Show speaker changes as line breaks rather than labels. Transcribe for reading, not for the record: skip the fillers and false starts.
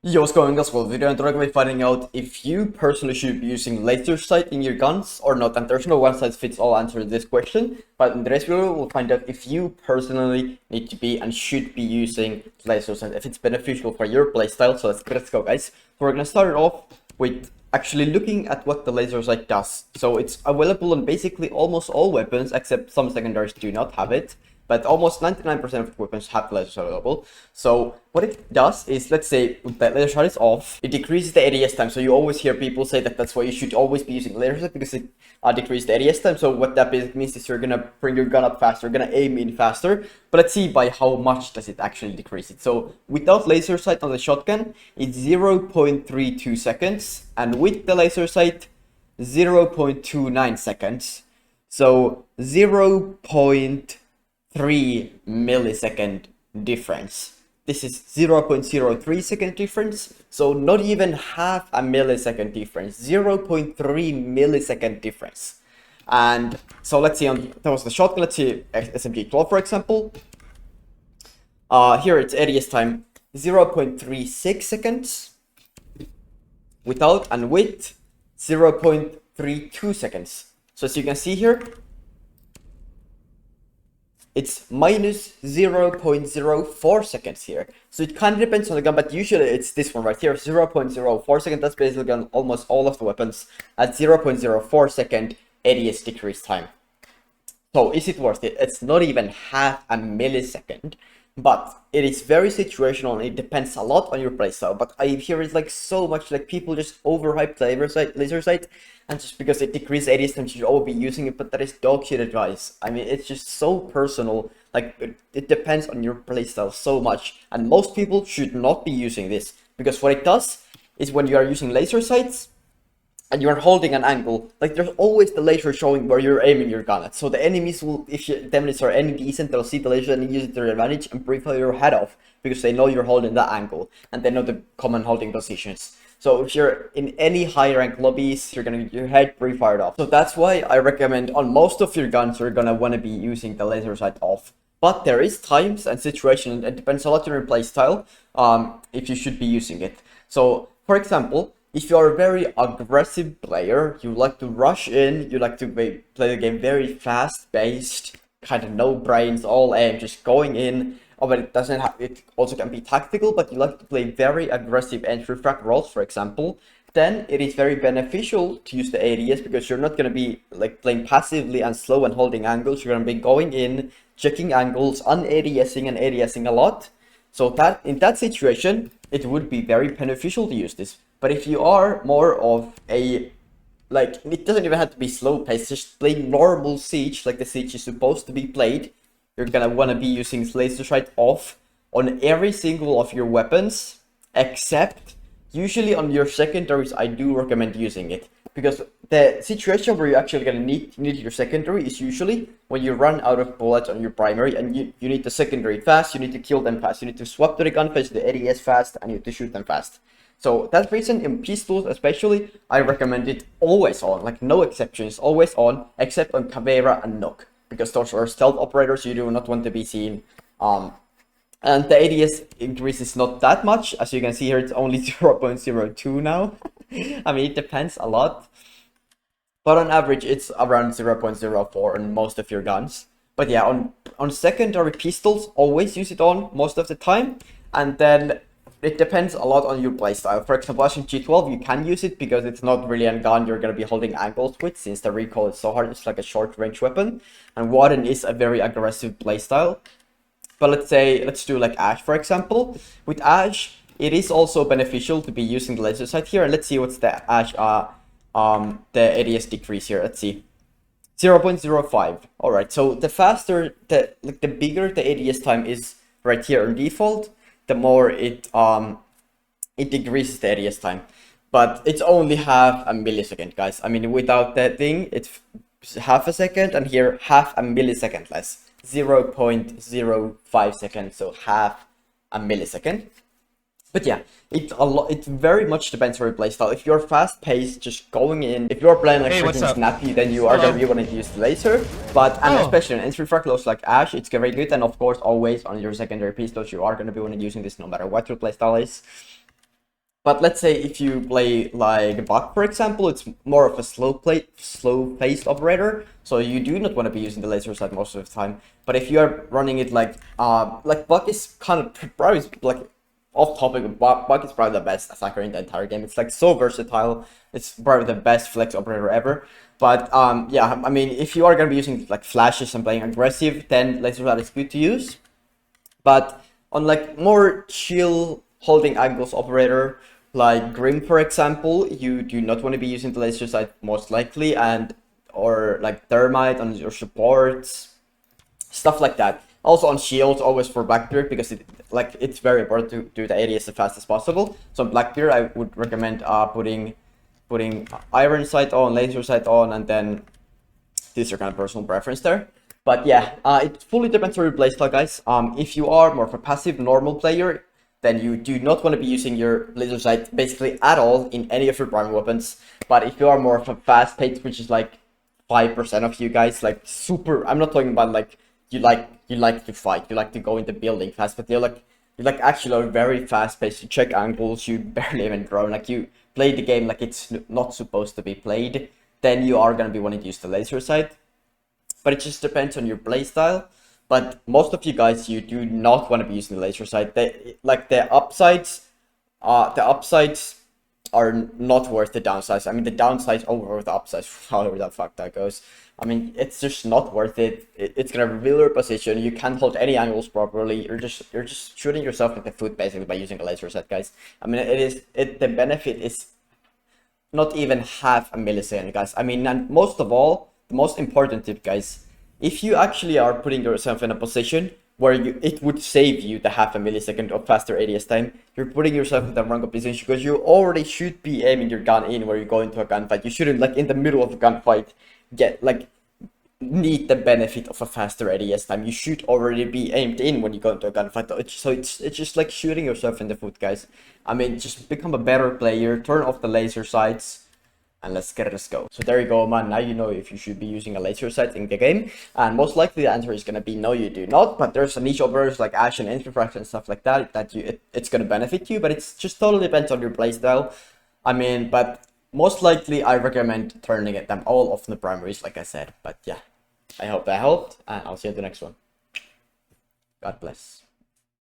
Yo, what's going on, guys? Well, video and today we're going to be finding out if you personally should be using laser sight in your guns or not. And there's no one size fits all answer to this question, but in today's video we'll find out if you personally need to be and should be using laser sight, if it's beneficial for your playstyle. So let's go, guys. So we're going to start it off with actually looking at what the laser sight does. So it's available on basically almost all weapons, except some secondaries do not have it. But almost 99% of weapons have laser sight available. So what it does is, let's say the laser sight is off, it decreases the ADS time. So you always hear people say that that's why you should always be using laser sight, because it decreases the ADS time. So what that basically means is you're gonna bring your gun up faster, you're gonna aim in faster. But let's see by how much does it actually decrease it. So without laser sight on the shotgun, it's 0.32 seconds, and with the laser sight, 0.29 seconds. So 0.3 millisecond difference. This is 0.03 second difference, so not even half a millisecond difference, 0.3 millisecond difference. And so let's see, that was the shotgun. Let's see SMG12, for example. Here it's ADS time 0.36 seconds without, and with 0.32 seconds. So as you can see here, it's minus 0.04 seconds here. So it kind of depends on the gun, but usually it's this one right here, 0.04 seconds. That's basically on almost all of the weapons at 0.04 second ADS decrease time. So is it worth it? It's not even half a millisecond, but it is very situational and it depends a lot on your playstyle. But I hear it's like so much, like people just overhype the laser sight, and just because it decreases ADS time, you should all be using it, but that is dog shit advice. I mean, it's just so personal. Like it depends on your playstyle so much, and most people should not be using this, because what it does is when you are using laser sights and you are holding an angle, like there's always the laser showing where you're aiming your gun at. So the enemies will, if the enemies are any decent, they'll see the laser and use it to their advantage and pre-fire your head off, because they know you're holding that angle and they know the common holding positions. So if you're in any high rank lobbies, you're gonna get your head pre-fired off. So that's why I recommend on most of your guns you're gonna wanna be using the laser sight off. But there is times and situations, it depends a lot on your playstyle, if you should be using it. So for example, if you're a very aggressive player, you like to rush in, you like to play the game very fast-paced, kind of no brains, all aim, just going in. Oh, but it doesn't have, it also can be tactical, but you like to play very aggressive entry frag roles, for example, then it is very beneficial to use the ADS, because you're not going to be like playing passively and slow and holding angles. You're going to be going in, checking angles, un-ADSing and ADSing a lot. So that in that situation, it would be very beneficial to use this. But if you are more of a, like, it doesn't even have to be slow paced, just play normal Siege, like the Siege is supposed to be played, you're gonna wanna be using laser sight off on every single of your weapons, except usually on your secondaries. I do recommend using it, because the situation where you're actually gonna need your secondary is usually when you run out of bullets on your primary and you need the secondary fast, you need to kill them fast, you need to swap to the gun fast, the ADS fast, and you need to shoot them fast. So that reason, in pistols especially, I recommend it always on, like no exceptions, always on, except on Caveira and Nook, because those are stealth operators, you do not want to be seen. And the ADS increase is not that much, as you can see here, it's only 0.02 now. I mean, it depends a lot, but on average, it's around 0.04 on most of your guns. But yeah, on secondary pistols, always use it on most of the time, and then it depends a lot on your playstyle. For example, SMG12, you can use it because it's not really a gun you're going to be holding angles with, since the recoil is so hard. It's like a short range weapon, and Warden is a very aggressive playstyle. But let's do like Ash, for example. With Ash, it is also beneficial to be using the laser sight here. And let's see what's the Ash the ADS decrease here. Let's see. 0.05. Alright, so the faster, the bigger the ADS time is right here on default, the more it decreases the ADS time. But it's only half a millisecond, guys. I mean, without that thing, it's half a second, and here half a millisecond less. 0.05 seconds, so half a millisecond. But yeah, it very much depends on your playstyle. If you're fast paced, just going in, if you're playing like freaking snappy, then you are gonna be wanting to use the laser. But especially in entry frag loads like Ash, it's very good. And of course, always on your secondary pistols, you are gonna be wanting using this no matter what your playstyle is. But let's say if you play like Buck, for example, it's more of a slow-paced operator, so you do not want to be using the laser sight most of the time. But if you are running it like Buck is kind of probably like off topic, but Buck is probably the best attacker in the entire game. It's like so versatile. It's probably the best flex operator ever. But yeah, I mean, if you are gonna be using like flashes and playing aggressive, then laser sight is good to use. But on like more chill holding angles operator, like Grim for example, you do not want to be using the laser sight most likely, and or like Thermite on your supports, stuff like that. Also on shields, always for Blackbeard, because it's very important to do the ADS as fast as possible. So on Blackbeard, I would recommend putting iron sight on, laser sight on, and then this is your kind of personal preference there. But yeah, it fully depends on your playstyle, guys. If you are more of a passive normal player, then you do not want to be using your laser sight basically at all in any of your primary weapons. But if you are more of a fast pace, which is like 5% of you guys, like super, I'm not talking about like you like to fight, you like to go into building fast, but you're like actually are very fast paced, you check angles, you barely even drone, like you play the game like it's not supposed to be played, then you are gonna be wanting to use the laser sight. But it just depends on your playstyle. But most of you guys, you do not want to be using the laser sight. The upsides are not worth the downsides. I mean, the downsides over the upsides, however the fuck that goes. I mean, it's just not worth it. It's gonna reveal your position. You can't hold any angles properly. You're just shooting yourself in the foot basically by using a laser sight, guys. I mean, the benefit is not even half a millisecond, guys. I mean, and most of all, the most important tip, guys, if you actually are putting yourself in a position where it would save you the half a millisecond of faster ADS time, you're putting yourself in the wrong position, because you already should be aiming your gun in where you go into a gunfight. You shouldn't, like, in the middle of a gunfight, need the benefit of a faster ADS time. You should already be aimed in when you go into a gunfight. So it's just like shooting yourself in the foot, guys. I mean, just become a better player, turn off the laser sights, and let's go. So there you go, man. Now you know if you should be using a laser sight in the game, and most likely the answer is gonna be no, you do not. But there's a niche operators like Ash and Infrafraction and stuff like that it's gonna benefit you, but it's just totally depends on your playstyle. I mean, but most likely I recommend turning them all off in the primaries, like I said. But yeah, I hope that helped, and I'll see you in the next one. God bless.